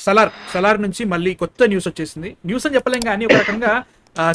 సలార్ నుంచి మళ్ళీ కొత్త న్యూస్ వచ్చేసింది. న్యూస్ అని చెప్పలేం కానీ ఒక రకంగా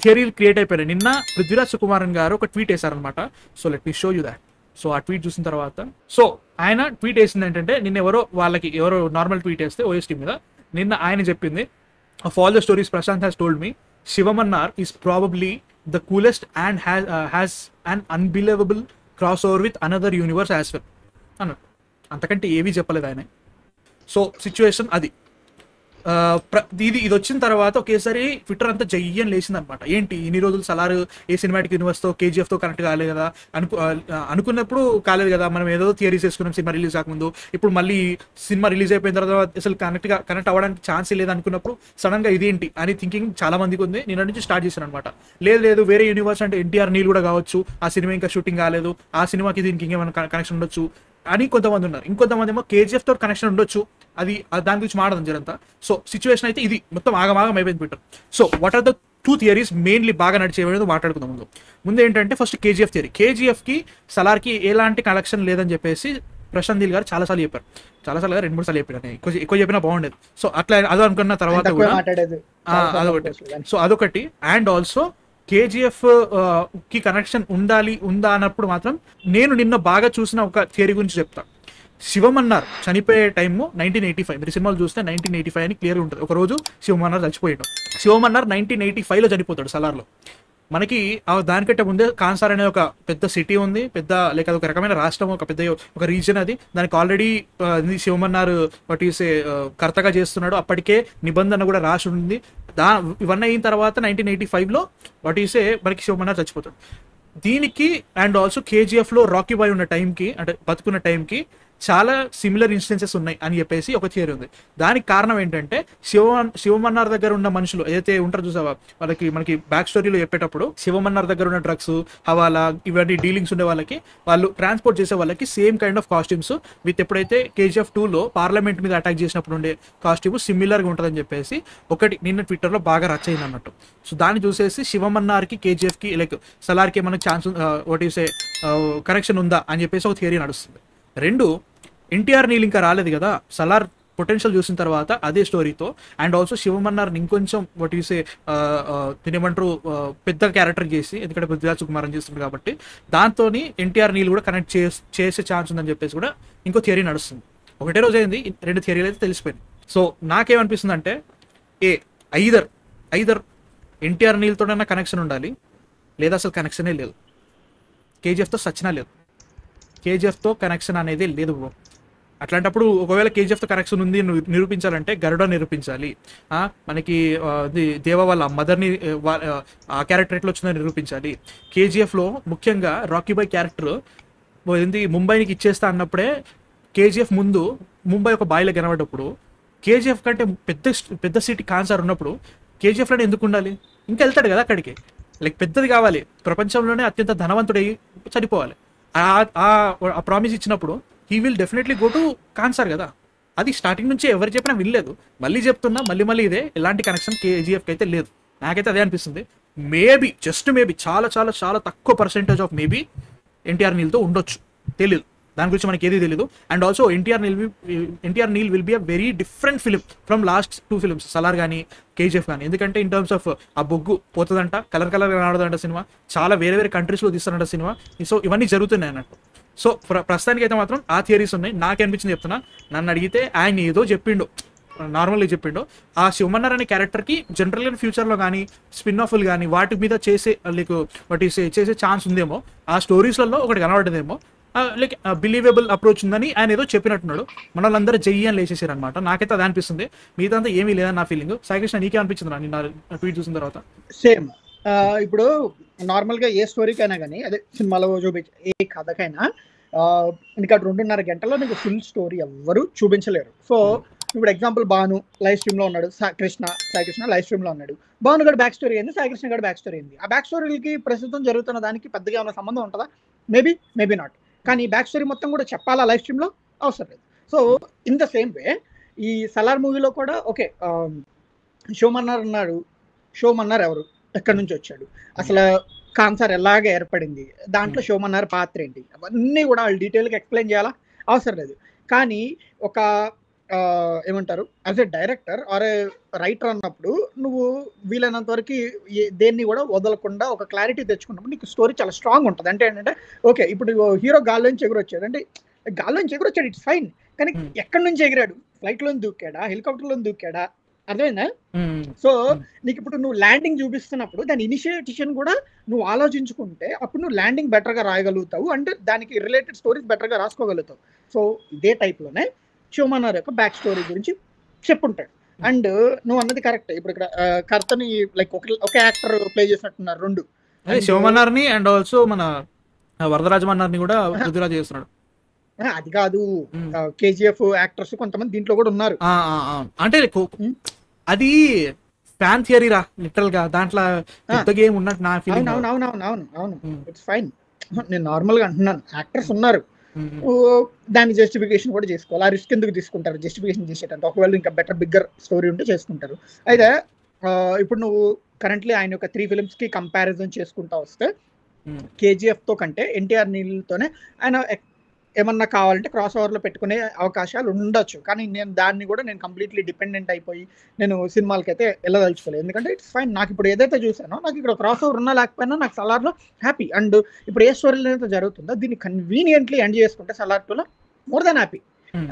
థియరీలు క్రియేట్ అయిపోయినాయి. నిన్న పృథ్వీరాజ్ సుకుమారన్ గారు ఒక ట్వీట్ వేశారనమాట. So let me show you that. So ఆ ట్వీట్ చూసిన తర్వాత సో ఆయన ట్వీట్ వేసింది ఏంటంటే, నిన్న ఎవరో నార్మల్ ట్వీట్ వేస్తే ఓఎస్టీ మీద నిన్న ఆయన చెప్పింది, of all the stories Prashanth has told me, శివమన్నార్ is probably the coolest and has an unbelievable crossover with another universe as well అన్నట్టు. అంతకంటే ఏవీ చెప్పలేదు ఆయన. సో సిచ్యువేషన్ అది. ఇది వచ్చిన తర్వాత ఒకేసారి ట్విట్టర్ అంతా జయ్యని లేచింది అనమాట. ఏంటి ఇన్ని రోజులు సలార్ ఏ సినిమాటిక్ యూనివర్స్తో కేజీఎఫ్తో కనెక్ట్ కాలేదు కదా, అనుకున్నప్పుడు కాలేదు కదా, మనం ఏదో థియరీస్ వేసుకున్నాం సినిమా రిలీజ్ కాకముందు, ఇప్పుడు మళ్ళీ సినిమా రిలీజ్ అయిపోయిన తర్వాత అసలు కనెక్ట్ అవ్వడానికి ఛాన్స్ లేదు అనుకున్నప్పుడు సడన్గా ఇదేంటి అని థింకింగ్ చాలా మందికి ఉంది. నిన్న నుంచి స్టార్ట్ చేశాను అనమాట. లేదు వేరే యూనివర్స్ అంటే ఎన్టీఆర్ నీల్ కూడా కావచ్చు, ఆ సినిమా ఇంకా షూటింగ్ కాలేదు, ఆ సినిమాకి దీనికి ఇంకేమైనా కనెక్షన్ ఉండొచ్చు అని కొంతమంది ఉన్నారు. ఇంకొంతమంది ఏమో కేజీఎఫ్ తో కనెక్షన్ ఉండొచ్చు, అది దాని గురించి మాట్లాడదాం జరంతా. సో సిచ్యువేషన్ అయితే ఇది మొత్తం ఆగమాగం అయిపోయింది Twitter. So what are the 2 theories mainly బాగా నడిచేవి మాట్లాడుకుందాం. ముందు ఏంటంటే ఫస్ట్ కేజీఎఫ్ థియరీ. కేజీఎఫ్కి సలార్కి ఎలాంటి కనెక్షన్ లేదని చెప్పేసి ప్రశాంత్ నీల్ గారు చాలాసార్లు చెప్పారు. 2-3 సార్లు చెప్పారు. ఎక్కువ చెప్పినా బాగుండేది. సో అట్లా అదో అనుకున్న తర్వాత కూడా అదొకటి. సో అదొకటి. అండ్ ఆల్సో కేజీఎఫ్ కి కనెక్షన్ ఉందా అన్నప్పుడు మాత్రం నేను నిన్న బాగా చూసిన ఒక థియరీ గురించి చెప్తా. శివమన్నార్ చనిపోయే టైము 1985. మీరు సినిమాలు చూస్తే 1985 అని క్లియర్ ఉంటుంది. ఒక రోజు శివమన్నార్ చచ్చిపోయాడు. శివమన్నార్ 1985లో చనిపోతాడు సలార్లో. మనకి దానికంటే ముందే కాన్సార్ అనే ఒక పెద్ద సిటీ ఉంది, లేక ఒక రకమైన రాష్ట్రం, ఒక పెద్ద ఒక రీజన్. అది దానికి ఆల్రెడీ శివమన్నార్ కర్తగా చేస్తున్నాడు. అప్పటికే నిబంధన కూడా రాసి ఉంది. ఇవన్నీ అయిన తర్వాత 1985లో మనకి శివమన్నార్ చచ్చిపోతాడు. దీనికి అండ్ ఆల్సో కేజీఎఫ్లో రాకీ బాయ్ ఉన్న టైంకి, అంటే బతుకున్న టైంకి చాలా సిమిలర్ ఇన్స్టెన్సెస్ ఉన్నాయి అని చెప్పేసి ఒక థియరీ ఉంది. దానికి కారణం ఏంటంటే శివమన్నార్ దగ్గర ఉన్న మనుషులు ఏదైతే ఉంటారో చూసావా, మనకి బ్యాక్ స్టోరీలో చెప్పేటప్పుడు శివమన్నార్ దగ్గర ఉన్న డ్రగ్స్, హవాలా, ఇవన్నీ డీలింగ్స్ ఉండే వాళ్ళు ట్రాన్స్పోర్ట్ చేసే వాళ్ళకి same kind of costumes with ఎప్పుడైతే కేజీఎఫ్ 2లో పార్లమెంట్ మీద అటాక్ చేసినప్పుడు ఉండే కాస్ట్యూమ్ సిమిలర్గా ఉంటుందని చెప్పేసి ఒకటి నిన్న ట్విట్టర్లో బాగా రచ్ అయింది అన్నట్టు. సో దాన్ని చూసేసి శివమన్నార్కి కేజీఎఫ్కి లైక్ సలార్కి మనకి ఛాన్స్ కనెక్షన్ ఉందా అని చెప్పేసి ఒక థియరీ నడుస్తుంది. 2, ఎన్టీఆర్ నీల్ ఇంకా రాలేదు కదా, సలార్ పొటెన్షియల్ చూసిన తర్వాత అదే స్టోరీతో అండ్ ఆల్సో శివమన్నార్ని ఇంకొంచెం తినేమంటారు పెద్ద క్యారెక్టర్ చేసి, ఎందుకంటే పృథ్వీరాజ్ సుకుమారన్ చేస్తుంది కాబట్టి దాంతో ఎన్టీఆర్ నీల్ కూడా కనెక్ట్ చేసే ఛాన్స్ ఉందని చెప్పేసి కూడా ఇంకో థియరీ నడుస్తుంది. ఒకటే రోజు అయింది, 2 థియరీలు అయితే తెలిసిపోయింది. సో నాకేమనిపిస్తుంది అంటే ఐదర్ ఎన్టీఆర్ నీల్తోనైనా కనెక్షన్ ఉండాలి, లేదా అసలు కనెక్షనే లేదు. కేజీఎఫ్తో సచ్చినా లేదు, కేజీఎఫ్తో కనెక్షన్ అనేది లేదు బ్రో. అట్లాంటప్పుడు ఒకవేళ కేజీఎఫ్తో కనెక్షన్ ఉంది నిరూపించాలంటే గరుడ నిరూపించాలి, మనకి దేవ వాళ్ళ మదర్ని ఆ క్యారెక్టర్ ఎట్లా వచ్చిందని నిరూపించాలి. కేజీఎఫ్లో ముఖ్యంగా రాకీ బాయ్ క్యారెక్టర్ ముంబైకి ఇచ్చేస్తా అన్నప్పుడే కేజీఎఫ్ ముందు ముంబై ఒక బాయిలో కనబడ్డప్పుడు కేజీఎఫ్ కంటే పెద్ద సిటీ కాన్సార్ ఉన్నప్పుడు కేజీఎఫ్లోనే ఎందుకు ఉండాలి? ఇంకా వెళ్తాడు కదా అక్కడికి, లైక్ పెద్దది కావాలి, ప్రపంచంలోనే అత్యంత ధనవంతుడై చనిపోవాలి. ఆ ప్రామిస్ ఇచ్చినప్పుడు he will definitely go to Khansaar కదా. అది స్టార్టింగ్ నుంచి ఎవరు చెప్పినా వినలేదు. మళ్ళీ చెప్తున్నా, మళ్ళీ ఇదే, ఎలాంటి కనెక్షన్ కేజీఎఫ్కి అయితే లేదు. నాకైతే అదే అనిపిస్తుంది. మేబీ జస్ట్ మేబీ చాలా చాలా చాలా తక్కువ పర్సెంటేజ్ ఆఫ్ మేబీ ఎన్టీఆర్ నీల్తో ఉండొచ్చు, తెలియదు. దాని గురించి మనకి ఏది తెలియదు. And also NTR Neel will be a very different film from last 2 films, Salaar కానీ కేజీఎఫ్ కానీ. ఎందుకంటే ఇన్ టర్మ్స్ ఆఫ్ ఆ బొగ్గు పోతుందంట, కలర్ ఆడదంట సినిమా, చాలా వేరే కంట్రీస్లో తీస్తారంట సినిమా. సో ఇవన్నీ జరుగుతున్నాయి అన్నట్టు. సో ప్రస్తుతానికి అయితే మాత్రం ఆ థియరీస్ ఉన్నాయి. నాకు అనిపించింది చెప్తున్నా. నన్ను అడిగితే ఆయన ఏదో చెప్పిండు, నార్మల్గా చెప్పిండు. ఆ శివమన్నార్ అనే క్యారెక్టర్కి జనరల్గా ఫ్యూచర్లో కానీ స్పిన్ ఆఫ్లు కానీ వాటి మీద చేసే ఛాన్స్ ఉందేమో, ఆ స్టోరీస్లలో ఒకటి కనబడ్డదేమో, లైక్ బిలీవబుల్ అప్రోచ్ ఉందని ఆయన ఏదో చెప్పినట్టున్నాడు. మన వాళ్ళందరూ జయ్యని లేచేసారు అనమాట. నాకైతే అది అనిపిస్తుంది. మిగతా అంతా ఏమీ లేదని నా ఫీలింగ్. సాయికృష్ణ, నీకే అనిపించింది నా ట్వీట్ చూసిన తర్వాత? సేమ్. ఇప్పుడు నార్మల్గా ఏ స్టోరీకైనా కానీ, అదే సినిమాలో చూపించే ఏ కథకైనా ఇంకా 2.5 గంటల్లో నీకు ఫుల్ స్టోరీ ఎవ్వరు చూపించలేరు. సో ఇప్పుడు ఎగ్జాంపుల్, భాను లైవ్ స్ట్రీమ్లో ఉన్నాడు, సాయికృష్ణ లైవ్ స్ట్రీమ్లో ఉన్నాడు. భాను గడు బ్యాక్ స్టోరీ అయింది, సాయికృష్ణ గడు బ్యాక్ స్టోరీ అయింది. ఆ బ్యాక్ స్టోరీకి ప్రస్తుతం జరుగుతున్న దానికి పెద్దగా ఏమైనా సంబంధం ఉంటుందా? Maybe not. కానీ బ్యాక్ స్టోరీ మొత్తం కూడా చెప్పాలా లైవ్ స్ట్రీమ్లో? అవసరం లేదు. So in the same way ఈ సలార్ మూవీలో కూడా ఓకే, శివమన్నార్ ఉన్నాడు. శివమన్నార్ ఎవరు, ఎక్కడి నుంచి వచ్చాడు, అసలు కాన్సార్ ఎలాగ ఏర్పడింది, దాంట్లో శివమన్నార్ పాత్ర ఏంటి, అవన్నీ కూడా వాళ్ళు డీటెయిల్గా ఎక్స్ప్లెయిన్ చేయాలా? అవసరం లేదు. కానీ ఒక ఏమంటారు as a director or a writer అన్నప్పుడు నువ్వు వీలైనంత వరకు దేన్ని కూడా వదలకుండా ఒక క్లారిటీ తెచ్చుకున్నప్పుడు నీకు స్టోరీ చాలా స్ట్రాంగ్ ఉంటుంది. అంటే ఏంటంటే ఓకే ఇప్పుడు హీరో గాల్లోంచి ఎగురొచ్చాడు అంటే గాల్లోంచి ఎగురొచ్చాడు ఇట్స్ ఫైన్, కానీ ఎక్కడి నుంచి ఎగిరాడు, ఫ్లైట్లో దూకాడా, హెలికాప్టర్లో దూకాడా, అర్థమైందా? సో నీకు ఇప్పుడు నువ్వు ల్యాండింగ్ చూపిస్తున్నప్పుడు దాని ఇనిషియేషన్ కూడా నువ్వు ఆలోచించుకుంటే అప్పుడు నువ్వు ల్యాండింగ్ బెటర్గా రాయగలుగుతావు, అంటే దానికి రిలేటెడ్ స్టోరీస్ బెటర్గా రాసుకోగలుగుతావు. సో ఇదే టైప్లోనే శివమన్నారు యొక్క బ్యాక్ స్టోరీ గురించి చెప్పుంటాడు. అండ్ నువ్వు అన్నది కరెక్ట్. ఇప్పుడు ఇక్కడ కర్తని లైక్ ఒక యాక్టర్ ప్లే చేసినట్టున్నారు రెండు, శివమన్నార్ని అండ్ ఆల్సో మన వరదరాజమన్నార్ని కూడా పృథ్వీరాజ్ చేస్తున్నాడు. అది కాదు, కేజీఎఫ్ యాక్టర్స్ కొంతమంది దీంట్లో కూడా ఉన్నారు. అంటే అది ఫ్యాన్ థియరీ రా లిటరల్ గా, దాంట్లో కొత్తగా ఏం ఉన్నట్టు నా ఫీలింగ్. అవును ఇట్స్ ఫైన్, నేను నార్మల్ గా అంటున్నాను యాక్టర్స్ ఉన్నారు, దాని జస్టిఫికేషన్ కూడా చేసుకోవాలి. ఆ రిస్క్ ఎందుకు తీసుకుంటారు జస్టిఫికేషన్ చేసేటంటే, ఒకవేళ ఇంకా బెటర్ బిగ్గర్ స్టోరీ ఉంటే చేసుకుంటారు. అయితే ఇప్పుడు నువ్వు కరెంట్లీ ఆయన యొక్క 3 films కి కంపారిజన్ చేసుకుంటా వస్తే కేజీఎఫ్ తో కంటే ఎన్టీఆర్ నీళ్ళతోనే ఆయన ఏమన్నా కావాలంటే క్రాస్ ఓవర్లో పెట్టుకునే అవకాశాలు ఉండొచ్చు, కానీ దాన్ని కూడా నేను కంప్లీట్లీ డిపెండెంట్ అయిపోయి నేను సినిమాలకి అయితే వెళ్ళదలుచుకోలేదు. ఎందుకంటే ఇట్స్ ఫైన్, నాకు ఇప్పుడు ఏదైతే చూసానో నాకు ఇక్కడ క్రాస్ ఓవర్ ఉన్నా లేకపోయినా నాకు సలార్లో హ్యాపీ. అండ్ ఇప్పుడు ఏ స్టోరీలో అయితే జరుగుతుందో దీన్ని కన్వీనియంట్లీ ఎండ్ చేసుకుంటే సలార్ 2లో మోర్ దాన్ హ్యాపీ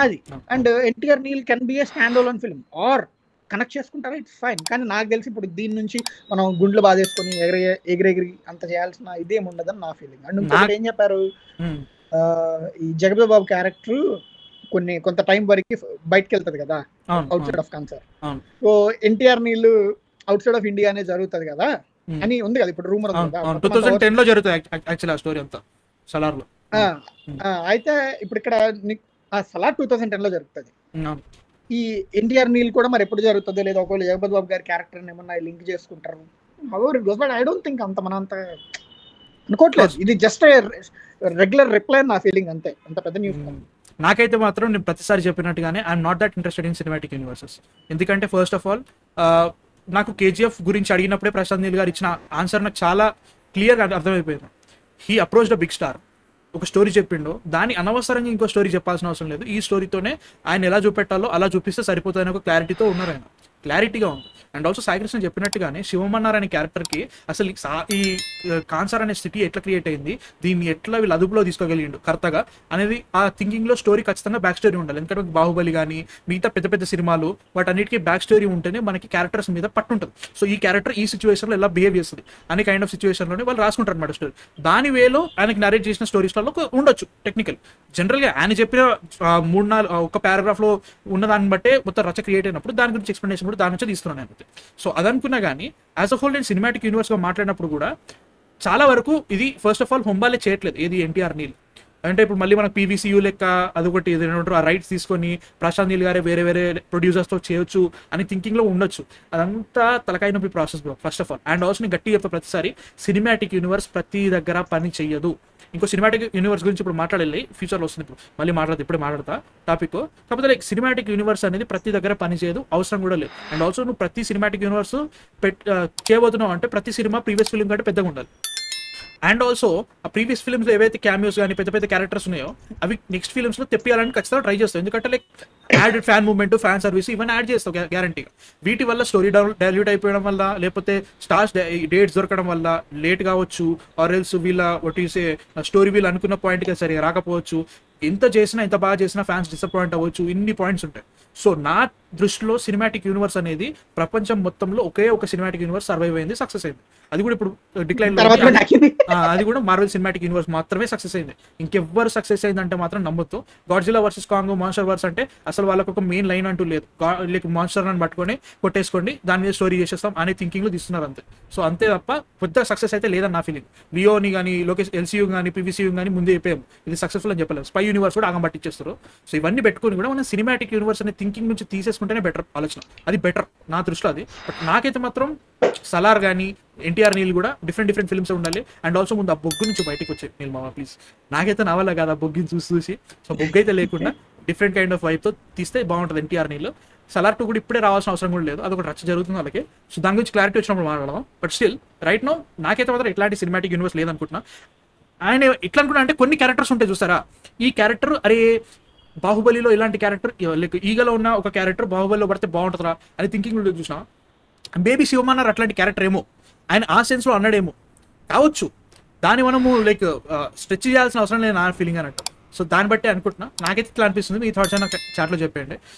అది. And NTR Neel can be a standalone film or connect చేసుకుంటారా ఇట్స్ ఫైన్, కానీ నాకు తెలిసి ఇప్పుడు దీని నుంచి మనం గుండ్లు బాధేసుకొని ఎగిరెగిరి అంత చేయాల్సిన ఇదేం ఉండదని నా ఫీలింగ్. అండ్ ఇంకొకటి ఏం చెప్పారు, ఈ జగపతి బాబు క్యారెక్టర్ కొంత టైం వరకు బయటకు వెళ్తుంది కదా out side of cancer, so NTR నీళ్ళు అవుట్ సైడ్ ఆఫ్ ఇండియా అనే జరుగుతుంది కదా అని ఉంది కదా ఇప్పుడు రూమర్. 2010 లో జరుగుతుంది యాక్చువల్లీ ఆ స్టోరీ అంతా సలార్ లో. అయితే ఇప్పుడు ఇక్కడ సలార్ 2010 లో జరుగుతుంది. ఈ ఎన్టీఆర్ నీల్ కూడా మరి ఎప్పుడు జరుగుతుందో లేదా, ఒకవేళ జగపతి బాబు గారి క్యారెక్టర్ ఏమన్నా లింక్ చేసుకుంటారు. ఐ డోంట్ థింక్ అంత మన అంత అనుకోవట్లేదు, ఇది జస్ట్ రెగ్యులర్ రిప్లై నా ఫీలింగ్ అంతే, అంత పెద్ద న్యూస్. నాకైతే మాత్రం నేను ప్రతిసారి చెప్పినట్టుగానే I'm not that interested in cinematic universes. ఎందుకంటే ఫస్ట్ ఆఫ్ ఆల్ నాకు కేజీఎఫ్ గురించి అడిగినప్పుడే ప్రశాంత్ నీల్ గారు ఇచ్చిన ఆన్సర్ నాకు చాలా క్లియర్గా అర్థమైపోయింది. He approached a big star, ఒక స్టోరీ చెప్పిండు, దాన్ని అనవసరంగా ఇంకో స్టోరీ చెప్పాల్సిన అవసరం లేదు, ఈ స్టోరీతోనే ఆయన ఎలా చూపెట్టాలో అలా చూపిస్తే సరిపోతుందని ఒక క్లారిటీతో ఉన్నారు, ఆయన క్లారిటీగా ఉంది. అండ్ ఆల్సో సాయికృష్ణ చెప్పినట్టుగానే శివమన్నార్ అనే క్యారెక్టర్కి అసలు ఈ కాన్సర్ అనే సిటీ ఎట్లా క్రియేట్ అయింది, దీన్ని ఎట్లా వీళ్ళు అదుపులో తీసుకోగలిగిండు కర్తగా అనేది ఆ థింకింగ్లో స్టోరీ ఖచ్చితంగా బ్యాక్ స్టోరీ ఉండాలి. ఎందుకంటే బాహుబలి కానీ మిగతా పెద్ద పెద్ద సినిమాలు వాటన్నిటికీ బ్యాక్ స్టోరీ ఉంటేనే మనకి క్యారెక్టర్స్ మీద పట్టుంటుంది. సో ఈ క్యారెక్టర్ ఈ సిచ్యువేషన్లో ఎలా బిహేవ్ చేస్తుంది అనే కైండ్ ఆఫ్ సిచ్యువేషన్లోనే వాళ్ళు రాసుకుంటారు అనమాట స్టోరీ. దాని వేలో ఆయనకి నరేట్ చేసిన స్టోరీస్లలో ఉండొచ్చు టెక్నికల్. జనరల్గా ఆయన చెప్పిన 3-4 ఒక పారాగ్రాఫ్లో ఉన్న దాన్ని బట్టే మొత్తం రచ క్రియేట్ అయినప్పుడు దాని గురించి ఎక్స్ప్లెనేషన్ కూడా దాని నుంచి తీస్తున్నాను నేను. సో అదనుకున్నా కానీ యాజ్ అ హోల్ నేను సినిమాటిక్ యూనివర్స్గా మాట్లాడినప్పుడు కూడా చాలా వరకు ఇది ఫస్ట్ ఆఫ్ ఆల్ హొంబాలే చేయట్లేదు ఏది ఎన్టీఆర్ నీల్. అంటే ఇప్పుడు మళ్ళీ మనకు పీవీసీయూ లెక్క అదొకటి ఏదంటారు ఆ రైట్స్ తీసుకొని ప్రశాంత్ నీల్ గారే వేరే వేరే ప్రొడ్యూసర్స్తో చేయొచ్చు అని థింకింగ్లో ఉండొచ్చు. అదంతా తలకాయ నొప్పి process bro first of all. And also నేను గట్టిగా చెప్తా ప్రతిసారి సినిమాటిక్ యూనివర్స్ ప్రతి దగ్గర పని చెయ్యదు. ఇంకో సినిమాటిక్ యూనివర్స్ గురించి ఇప్పుడు మాట్లాడాలి, ఫ్యూచర్లో వస్తుంది, ఇప్పుడు మళ్ళీ ఇప్పుడే మాట్లాడతా టాపిక్. కాకపోతే లైక్ సినిమాటిక్ యూనివర్స్ అనేది ప్రతి దగ్గర పని చేయదు, అవసరం కూడా లేదు. అండ్ ఆల్సో నువ్వు ప్రతి సినిమాటిక్ యూనివర్స్ చేయబోతున్నావు అంటే ప్రతి సినిమా ప్రీవియస్ ఫిల్మ్ కంటే పెద్దగా ఉండాలి. అండ్ ఆల్సో ఆ ప్రీవియస్ ఫిల్మ్స్లో ఏవైతే క్యామియోస్ కానీ పెద్ద పెద్ద క్యారెక్టర్స్ ఉన్నాయో అవి నెక్స్ట్ ఫిల్మ్స్లో తెప్పియాలని ఖచ్చితంగా ట్రై చేస్తావు. ఎందుకంటే like add fan movement, fan service ఇవన్నీ యాడ్ చేస్తావు గ్యారంటీగా. వీటి వల్ల స్టోరీ డైల్యూట్ అయిపోవడం వల్ల, లేకపోతే స్టార్స్ డేట్స్ దొరకడం వల్ల లేట్ కావచ్చు, ఆర్ ఎల్స్ వీళ్ళ ఒటీసే స్టోరీ వీళ్ళు అనుకున్న పాయింట్గా సరిగా రాకపోవచ్చు, ఎంత చేసినా ఎంత బాగా చేసినా ఫ్యాన్స్ డిసప్పాయింట్ అవ్వచ్చు, ఇన్ని పాయింట్స్ ఉంటాయి. సో నా దృష్టిలో సినిమాటిక్ యూనివర్స్ అనేది ప్రపంచం మొత్తంలో ఒకే ఒక సినిమాటిక్ యూనివర్స్ సర్వైవ్ అయింది, సక్సెస్ అయింది. అది కూడా ఇప్పుడు డిక్లైన్ లో, అది కూడా మార్వెల్ సినిమాటిక్ యూనివర్స్ మాత్రమే సక్సెస్ అయింది. ఇంకెవ్వరు సక్సెస్ అయిందంటే మాత్రం నమ్మొద్దు. Godzilla versus Kong, monsterverse అంటే అసలు వాళ్ళకు ఒక మెయిన్ లైన్ అంటూ లేదు, లైక్ మాన్స్టర్ అని పట్టుకొని కొట్టేసుకోండి దాని మీద స్టోరీ చేసేస్తాం అనే థింకింగ్ లో తీస్తున్నారు అంతే. సో అంతే తప్ప పెద్ద సక్సెస్ అయితే లేదని నా ఫీలింగ్. లియోని కానీ లోకేష్ ఎల్సీయూ కానీ పీవీసీయూ కానీ ముందే చెప్పాము ఇది సక్సెస్ఫుల్ అని చెప్పలేము. స్పై యూనివర్స్ కూడా ఆగం పట్టించేస్తారు. సో ఇవన్నీ పెట్టుకుని కూడా మనం సినిమాటిక్ యూనివర్స్ అనే థింకింగ్ నుంచి తీసేసుకుంటేనే బెటర్ ఆలోచన, అది బెటర్ నా దృష్టిలో అది. బట్ నాకైతే మాత్రం సలార్ కానీ ఎన్టీఆర్ నీల్ కూడా డిఫరెంట్ ఫిల్మ్స్ ఉండాలి. అండ్ ఆల్సో ముందు ఆ బొగ్గు నుంచి బయటకు వచ్చాయి నీల్ మామ ప్లీజ్. నాకైతే నా వల్ల కాదు ఆ బొగ్గుని చూసి. సో బొగ్గు అయితే లేకుండా డిఫరెంట్ కైండ్ ఆఫ్ వైబ్తో తీస్తే బాగుంటుంది ఎన్టీఆర్ నీల్. సలార్ 2 కూడా ఇప్పుడే రావాల్సిన అవసరం కూడా లేదు, అదొకటి రచ్చ జరుగుతుంది వాళ్ళకి. సో దాని గురించి క్లారిటీ వచ్చినప్పుడు మాట్లాడదాం. బట్ స్టిల్ రైట్ నో నాకైతే మాత్రం ఇట్లాంటి సినిమాటిక్ యూనివర్స్ లేదనుకుంటున్నా. ఆయన ఎట్లా అనుకున్నా అంటే కొన్ని క్యారెక్టర్స్ ఉంటాయి చూస్తారా, ఈ క్యారెక్టర్ అరే బాహుబలిలో ఇలాంటి క్యారెక్టర్ లైక్ ఈగలో ఉన్న ఒక క్యారెక్టర్ బాహుబలిలో పడితే బాగుంటుందా అని థింకింగ్ చూసినా బేబీ శివమన్నారు అట్లాంటి క్యారెక్టర్ ఏమో ఆయన ఆ సెన్స్లో అన్నాడేమో కావచ్చు. దాన్ని మనము లైక్ స్ట్రెచ్ చేయాల్సిన అవసరం లేదు నా ఫీలింగ్ అన్నట్టు. సో దాన్ని బట్టి అనుకుంటున్నా, నాకైతే ఇట్లా అనిపిస్తుంది. మీ థాట్స్ నాకు చాట్లో చెప్పండి.